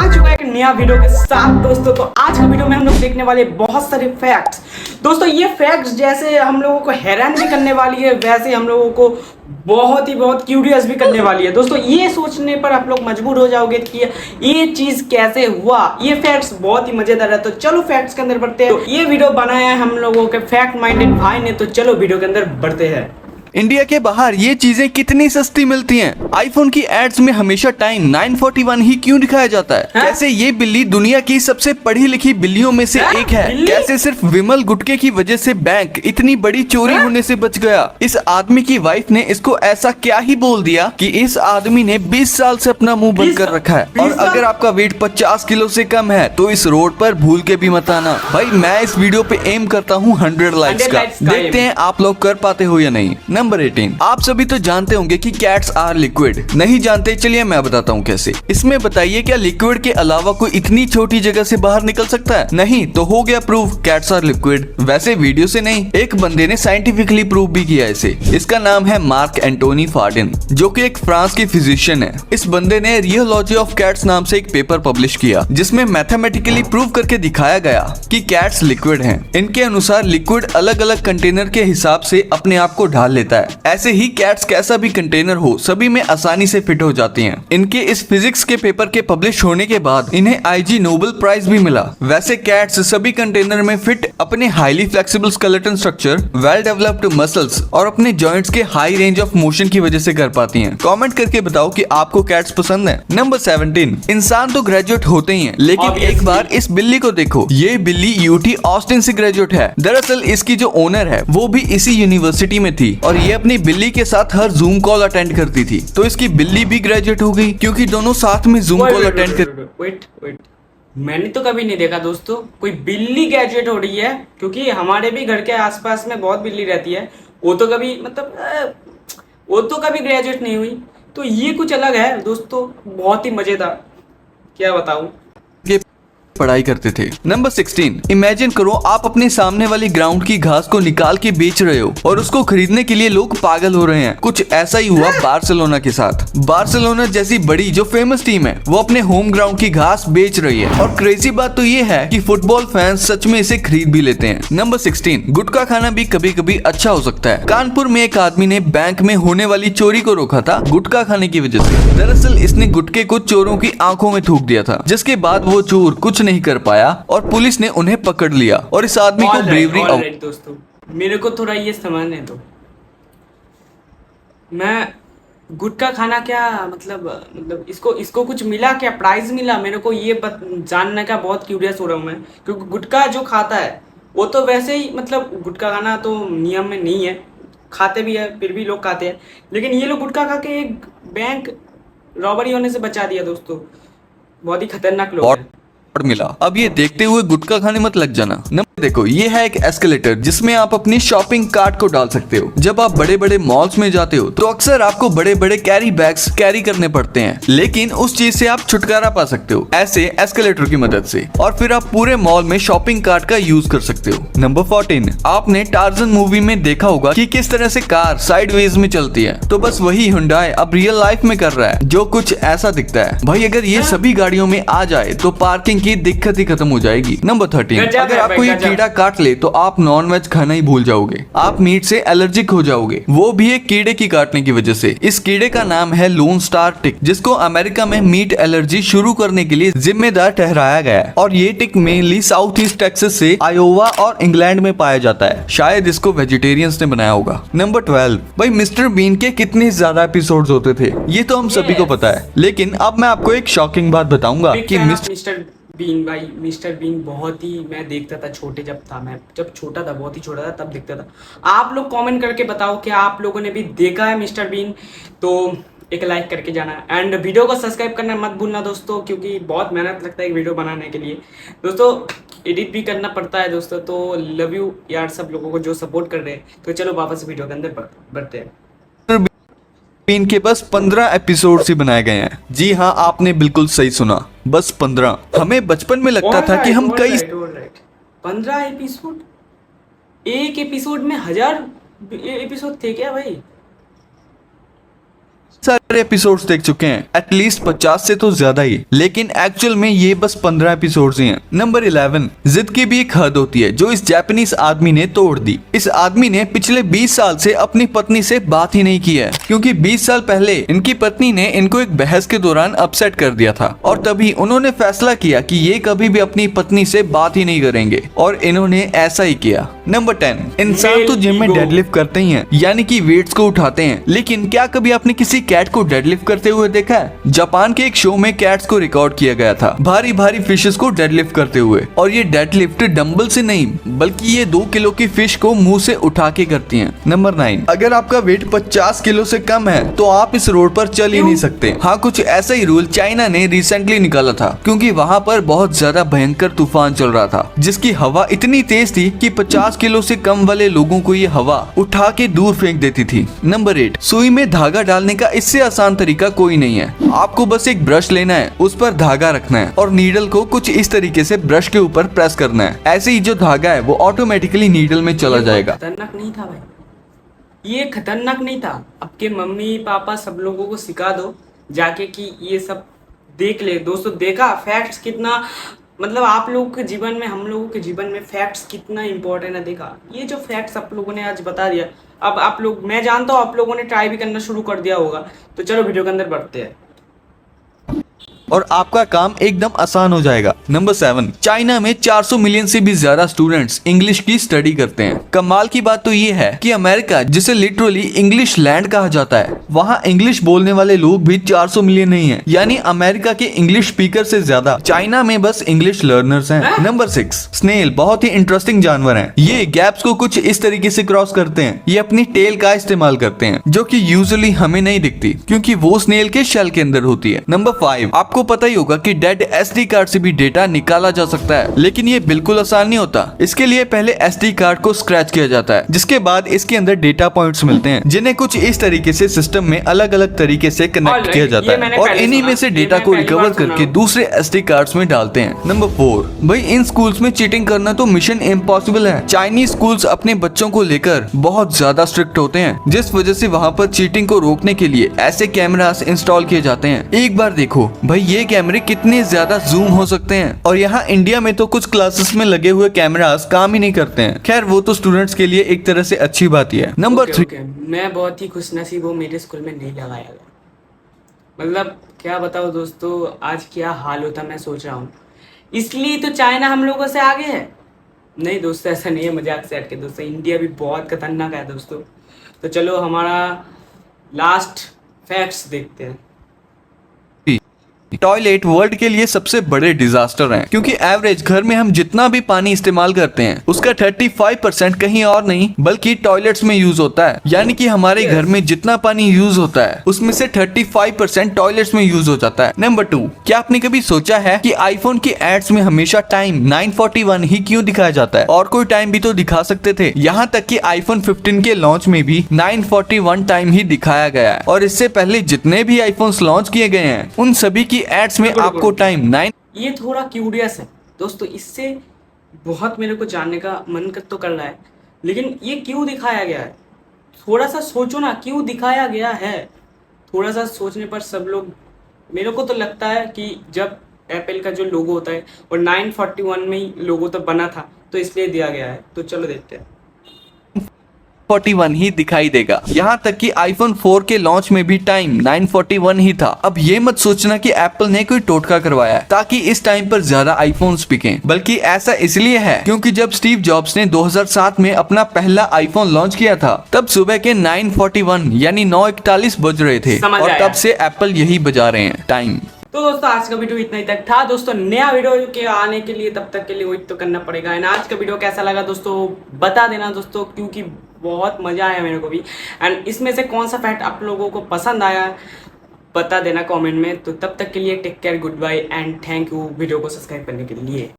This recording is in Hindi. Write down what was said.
आ चुका है एक नया वीडियो के साथ दोस्तों। तो आज के वीडियो में हम लोग देखने वाले बहुत सारे फैक्ट्स। दोस्तों ये फैक्ट्स जैसे हम लोगों को हैरान भी करने वाली है, वैसे हम लोगों को बहुत क्यूरियस भी करने वाली है। दोस्तों ये सोचने पर आप लोग मजबूर हो जाओगे कि ये चीज कैसे हुआ। ये फैक्ट्स बहुत ही मजेदार है। तो चलो फैक्ट्स के अंदर बढ़ते हैं। तो ये वीडियो बनाया है हम लोगों के फैक्ट माइंडेड भाई ने। तो चलो वीडियो के अंदर बढ़ते हैं। इंडिया के बाहर ये चीजें कितनी सस्ती मिलती हैं। आईफोन की एड्स में हमेशा टाइम 9:41 ही क्यों दिखाया जाता है? कैसे ये बिल्ली दुनिया की सबसे पढ़ी लिखी बिल्लियों में से एक है? कैसे सिर्फ विमल गुटके की वजह से बैंक इतनी बड़ी चोरी होने से बच गया? इस आदमी की वाइफ ने इसको ऐसा क्या ही बोल दिया कि इस आदमी ने 20 साल से अपना मुंह बंद कर रखा है। और अगर आपका वेट 50 किलो से कम है तो इस रोड पर भूल के भी मत आना। भाई मैं इस वीडियो पे एम करता हूँ 100 लाइक्स का। देखते हैं आप लोग कर पाते हो या नहीं। नंबर 18, आप सभी तो जानते होंगे कि कैट्स आर लिक्विड। नहीं जानते? चलिए मैं बताता हूँ कैसे। इसमें बताइए क्या लिक्विड के अलावा कोई इतनी छोटी जगह से बाहर निकल सकता है? नहीं तो हो गया प्रूफ, कैट्स आर लिक्विड। वैसे वीडियो से नहीं, एक बंदे ने साइंटिफिकली प्रूव भी किया इसे। इसका नाम है मार्क एंटोनी फार्डिन, जो कि एक फ्रांस की फिजिशियन है। इस बंदे ने रियोलॉजी ऑफ कैट्स नाम से एक पेपर पब्लिश किया जिसमें मैथमेटिकली प्रूव करके दिखाया गया कि कैट्स लिक्विड हैं। इनके अनुसार लिक्विड अलग अलग कंटेनर के हिसाब से अपने आप को ढाल लेता है। ऐसे ही कैट्स कैसा भी कंटेनर हो सभी में आसानी से फिट हो जाती हैं। इनके इस फिजिक्स के पेपर के पब्लिश होने के बाद इन्हें IG नोबेल प्राइज भी मिला। वैसे कैट्स सभी कंटेनर में फिट अपने highly flexible skeleton structure, well developed muscles और अपने जॉइंट्स के हाई रेंज ऑफ मोशन की वजह से कर पाती हैं। कमेंट करके बताओ कि आपको कैट्स पसंद है। नंबर 17, इंसान तो ग्रेजुएट होते ही हैं, लेकिन एक बार इस बिल्ली को देखो। ये बिल्ली UT ऑस्टिन से ग्रेजुएट है। दरअसल इसकी जो ओनर है वो भी इसी यूनिवर्सिटी में थी और ये अपनी बिल्ली के साथ हर जूम कॉल अटेंड करती थी। तो इसकी बिल्ली भी ग्रेजुएट हो गई क्योंकि दोनों साथ में जूम कॉल अटेंड कर। वेट, मैंने तो कभी नहीं देखा दोस्तों कोई बिल्ली ग्रेजुएट हो रही है, क्योंकि हमारे भी घर के आसपास में बहुत बिल्ली रहती है। वो तो कभी ग्रेजुएट नहीं हुई। तो ये कुछ अलग है दोस्तों, बहुत ही मजेदार, क्या बताऊं। पढ़ाई करते थे। नंबर 16, इमेजिन करो आप अपने सामने वाली ग्राउंड की घास को निकाल के बेच रहे हो और उसको खरीदने के लिए लोग पागल हो रहे हैं। कुछ ऐसा ही हुआ बार्सिलोना के साथ। बार्सिलोना जैसी बड़ी जो फेमस टीम है वो अपने होम ग्राउंड की घास बेच रही है। और क्रेजी बात तो ये है कि फुटबॉल फैंस सच में इसे खरीद भी लेते हैं। नंबर 16, गुटखा खाना भी कभी कभी अच्छा हो सकता है। कानपुर में एक आदमी ने बैंक में होने वाली चोरी को रोका था गुटखा खाने की वजह से। दरअसल इसने गुटखे को चोरों की आंखों में थूक दिया था, जिसके बाद वो चोर कुछ नहीं कर पाया और पुलिस ने उन्हें पकड़ लिया और इस आदमी को ब्रेवरी। दोस्तों मेरे को थोड़ा ये समझने दो, मैं गुटखा खाना क्या मतलब इसको कुछ मिला क्या, प्राइज मिला? मेरे को ये जानने का बहुत क्यूरियस हो रहा हूँ मैं, क्योंकि गुटखा जो खाता है वो तो वैसे ही गुटखा खाना तो नियम में नहीं है, खाते भी है फिर भी लोग खाते हैं। लेकिन ये लोग गुटखा खा के एक बैंक रॉबरी होने से बचा दिया दोस्तों। बहुत ही खतरनाक लोग हैं। मिला। अब ये देखते हुए गुटखा खाने मत लग जाना। देखो ये है एक एस्केलेटर जिसमें आप अपनी शॉपिंग कार्ट को डाल सकते हो। जब आप बड़े बड़े मॉल्स में जाते हो तो अक्सर आपको बड़े बड़े कैरी बैग्स कैरी करने पड़ते हैं, लेकिन उस चीज से आप छुटकारा पा सकते हो ऐसे एस्केलेटर की मदद से, और फिर आप पूरे मॉल में शॉपिंग कार्ट का यूज कर सकते हो। नंबर 14, आपने टार्जन मूवी में देखा होगा कि किस तरह से कार साइडवेज में चलती है, तो बस वही हुंडई अब रियल लाइफ में कर रहा है, जो कुछ ऐसा दिखता है। भाई अगर ये सभी गाड़ियों में आ जाए तो पार्किंग की दिक्कत ही खत्म हो जाएगी। नंबर 13, अगर आपको ये कीड़ा काट ले तो आप नॉन वेज खाना ही भूल जाओगे। आप मीट से एलर्जिक हो जाओगे, वो भी एक कीड़े की काटने की वजह से। इस कीड़े का नाम है लोन स्टार टिक, जिसको अमेरिका में मीट एलर्जी शुरू करने के लिए जिम्मेदार ठहराया गया है। और ये टिक मेनली साउथ ईस्ट टेक्सास से आयोवा और इंग्लैंड में पाया जाता है। शायद इसको वेजिटेरियंस ने बनाया होगा। नंबर 12, भाई मिस्टर बीन के कितने ज्यादा एपिसोड्स होते थे ये तो हम सभी को पता है, लेकिन अब मैं आपको एक शॉकिंग बात बताऊंगा कि मिस्टर बीन बहुत ही मैं देखता था मैं जब छोटा था, बहुत ही छोटा था तब देखता था। आप लोग कमेंट करके बताओ कि आप लोगों ने भी देखा है मिस्टर बीन, तो एक लाइक करके जाना एंड वीडियो को सब्सक्राइब करना मत भूलना दोस्तों, क्योंकि बहुत मेहनत लगता है एक वीडियो बनाने के लिए दोस्तों, एडिट भी करना पड़ता है दोस्तों। तो लव यू यार सब लोगों को जो सपोर्ट कर रहे हैं। तो चलो वापस वीडियो के अंदर बढ़ते हैं। बीन के बस 15 एपिसोड ही बनाए गए हैं। जी हाँ, आपने बिल्कुल सही सुना, बस 15। हमें बचपन में लगता था कि हम कई 15 एपिसोड, एक एपिसोड में 1000 एपिसोड थे क्या भाई? सारे एपिसोड्स देख चुके हैं, एटलीस्ट 50 से तो ज्यादा ही, लेकिन एक्चुअल में ये बस 15 एपिसोड्स ही हैं। नंबर 11, जिद की भी एक हद होती है जो इस जापानीज आदमी ने तोड़ दी। इस आदमी ने पिछले 20 साल से अपनी पत्नी से बात ही नहीं की है, क्योंकि 20 साल पहले इनकी पत्नी ने इनको एक बहस के दौरान अपसेट कर दिया था, और तभी उन्होंने फैसला किया कि ये कभी भी अपनी पत्नी से बात ही नहीं करेंगे, और इन्होंने ऐसा ही किया। नंबर 10, इंसान तो जिम में डेडलिफ्ट करते ही हैं, यानी कि वेट्स को उठाते हैं, लेकिन क्या कभी आपने किसी कैट को डेडलिफ्ट करते हुए देखा है? जापान के एक शो में कैट्स को रिकॉर्ड किया गया था भारी भारी फिशेस को डेडलिफ्ट करते हुए, और ये डेडलिफ्ट डंबल से नहीं बल्कि ये 2 किलो की फिश को मुंह से उठा के करती हैं। नंबर 9, अगर आपका वेट 50 किलो से कम है तो आप इस रोड पर चल ही नहीं सकते। हाँ, कुछ ऐसा ही रूल चाइना ने रिसेंटली निकाला था, क्योंकि वहाँ पर बहुत ज्यादा भयंकर तूफान चल रहा था, जिसकी हवा इतनी तेज थी कि 50 किलो से कम वाले लोगों को ये हवा उठा के दूर फेंक देती थी। नंबर 8, सुई में धागा डालने का इससे आसान तरीका कोई नहीं है। आपको बस एक ब्रश लेना है, उस पर धागा रखना है और नीडल को कुछ इस तरीके से ब्रश के ऊपर प्रेस करना है। ऐसे ही जो धागा है वो ऑटोमेटिकली नीडल में चला जाएगा। खतरनाक नहीं था भाई, ये खतरनाक नहीं था। आपके मम्मी पापा सब लोगों को सिखा दो जाके कि ये सब देख ले। दोस्तों देखा फैक्ट्स कितना, मतलब आप लोगों के जीवन में, हम लोगों के जीवन में फैक्ट्स कितना इंपॉर्टेंट है। देखा ये जो फैक्ट्स आप लोगों ने आज बता दिया, अब आप लोग, मैं जानता हूँ आप लोगों ने ट्राई भी करना शुरू कर दिया होगा। तो चलो वीडियो के अंदर बढ़ते हैं और आपका काम एकदम आसान हो जाएगा। नंबर 7, चाइना में 400 मिलियन से भी ज्यादा स्टूडेंट्स इंग्लिश की स्टडी करते हैं। कमाल की बात तो ये है कि अमेरिका, जिसे लिटरली इंग्लिश लैंड कहा जाता है, वहाँ इंग्लिश बोलने वाले लोग भी 400 मिलियन नहीं है, यानी अमेरिका के इंग्लिश स्पीकर से ज्यादा चाइना में बस इंग्लिश लर्नर्स हैं। नंबर 6, स्नेल बहुत ही इंटरेस्टिंग जानवर है। ये गैप्स को कुछ इस तरीके से क्रॉस करते हैं। ये अपनी टेल का इस्तेमाल करते हैं, जो कि यूजुअली हमें नहीं दिखती, क्योंकि वो स्नेल के शेल के अंदर होती है। नंबर 5, आपको पता ही होगा कि डेड एसडी कार्ड से भी डेटा निकाला जा सकता है, लेकिन ये बिल्कुल आसान नहीं होता। इसके लिए पहले एसडी कार्ड को स्क्रैच किया जाता है, जिसके बाद इसके अंदर डेटा पॉइंट्स मिलते हैं, जिन्हें कुछ इस तरीके से सिस्टम में अलग अलग तरीके से कनेक्ट किया जाता है, और इन्हीं में से डेटा को रिकवर करके दूसरे एसडी कार्ड्स में डालते हैं। नंबर 4, भाई इन स्कूल्स में चीटिंग करना तो मिशन इम्पॉसिबल है। चाइनीज स्कूल्स अपने बच्चों को लेकर बहुत ज्यादा स्ट्रिक्ट होते हैं, जिस वजह से वहाँ पर चीटिंग को रोकने के लिए ऐसे कैमरास इंस्टॉल किए जाते हैं। एक बार देखो भाई, ये कैमरे कितने ज्यादा जूम हो सकते हैं, और यहाँ इंडिया में तो कुछ क्लासेस में लगे हुए कैमरास काम ही नहीं करते हैं। खैर वो तो स्टूडेंट्स के लिए एक तरह से अच्छी बात ही है। नंबर 3, मैं बहुत ही खुशनसीब हूँ, मेरे स्कूल में नहीं लगाया गया। मतलब क्या बताओ दोस्तों, आज क्या हाल होता मैं सोच रहा हूँ। इसलिए तो चाइना हम लोगों से आगे है। नहीं दोस्तों, ऐसा नहीं है, मजाक से हट के दोस्तों, इंडिया भी बहुत खतरनाक है दोस्तों। तो चलो हमारा लास्ट फैक्ट्स देखते हैं। टॉयलेट वर्ल्ड के लिए सबसे बड़े डिजास्टर हैं, क्योंकि एवरेज घर में हम जितना भी पानी इस्तेमाल करते हैं उसका 35% कहीं और नहीं बल्कि टॉयलेट्स में यूज होता है। यानी कि हमारे घर में जितना पानी यूज होता है उसमें से 35% टॉयलेट्स में यूज हो जाता है। नंबर 2, क्या आपने कभी सोचा है कि आईफोन की एड्स में हमेशा टाइम 9:41 ही क्यों दिखाया जाता है? और कोई टाइम भी तो दिखा सकते थे। यहाँ तक कि आईफोन 15 के लॉन्च में भी 9:41 टाइम ही दिखाया गया है, और इससे पहले जितने भी आईफोन्स लॉन्च किए गए हैं उन सभी की एड्स में आपको टाइम 9। ये थोड़ा क्यूरियस है दोस्तों, इससे बहुत मेरे को जानने का मन तो कर रहा है, लेकिन ये क्यों दिखाया गया है? थोड़ा सा सोचो ना, क्यों दिखाया गया है? थोड़ा सा सोचने पर सब लोग, मेरे को तो लगता है कि जब एप्पल का जो लोगो होता है और 9:41 में ही लोगो तो बना था, तो इसलिए दिया गया है। तो चलो देखते हैं। 41 ही दिखाई देगा। यहाँ तक कि आईफोन 4 के लॉन्च में भी टाइम 9:41 ही था। अब ये मत सोचना कि एप्पल ने कोई टोटका करवाया है ताकि इस टाइम पर ज्यादा आईफोन्स बिकें, बल्कि ऐसा इसलिए है क्योंकि जब स्टीव जॉब्स ने 2007 में अपना पहला आईफोन लॉन्च किया था, तब सुबह के 9:41 यानी 9:41 बज रहे थे, और तब से एप्पल यही बजा रहे हैं टाइम। तो दोस्तों आज का वीडियो इतना ही तक था। दोस्तों नया वीडियो के आने के लिए तब तक के लिए वेट तो करना पड़ेगा। एंड आज का वीडियो कैसा लगा दोस्तों बता देना दोस्तों, क्योंकि बहुत मजा आया मेरे को भी। एंड इसमें से कौन सा फैक्ट आप लोगों को पसंद आया बता देना कमेंट में। तो तब तक के लिए take care, goodbye and thank you video को सब्सक्राइब करने के लिए।